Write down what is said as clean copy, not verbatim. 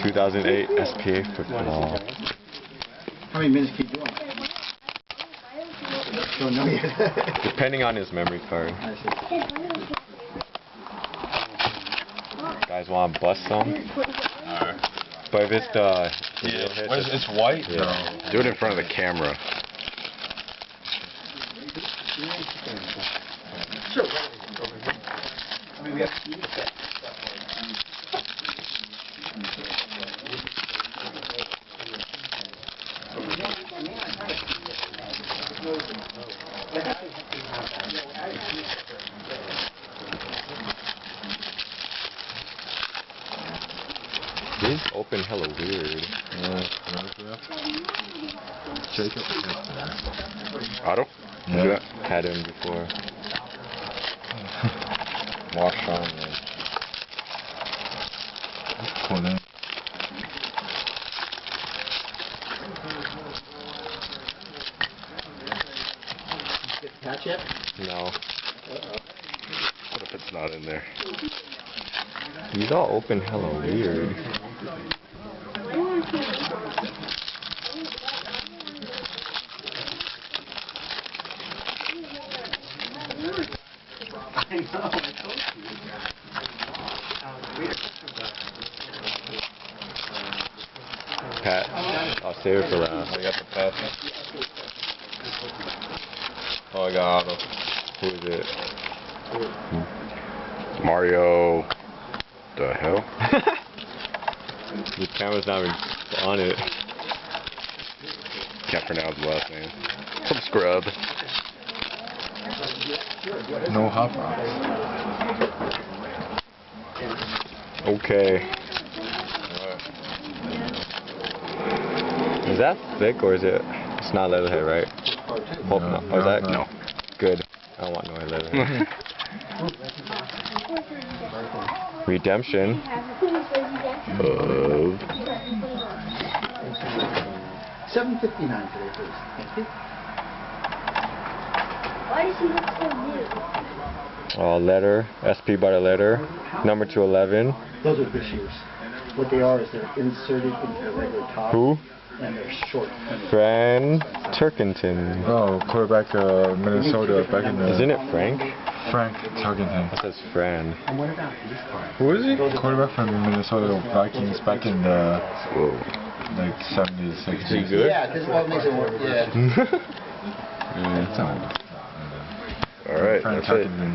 2008 SPA football. How many minutes keep doing? Don't know yet. Depending on his memory card. Guys want to bust some? But if it's the... It's white? Yeah. No. Do it in front of the camera. Sure. I mean, we have to eat it. These open hella weird. Jacob? Otto? Yeah. Had him before. Marshawn, man. Cool name. Patch yet? No. What if it's not in there? These all open hella weird. I know, I told you. Pat, I'll save it for round. I got the pass. Oh, I got Otto. Who is it? Mario. The hell? The camera's not even on it. Can't pronounce his last name. Some scrub. No hot box. Okay. Is that thick or is it? It's not leatherhead, right? Hope not. Or is that? No. Good. I don't want no leatherhead. Redemption. Of... 7:59 today, please. Thank you. Why does he look so new? Letter. SP by the letter. Number 211. Those are this year's. What they are is they're inserted into the regular top. Who? And they're short. Fran Turkington. Oh, quarterback Minnesota back in the... Isn't it Frank? Frank Turkington. That says Fran. And what about these parts? Who is he? Quarterback from the Minnesota Vikings back in the... Whoa. Like 70s, 60s. Is he good? Yeah, this is what makes it work. Yeah. Yeah, it's not. Alright, Frank that's it. Turkington.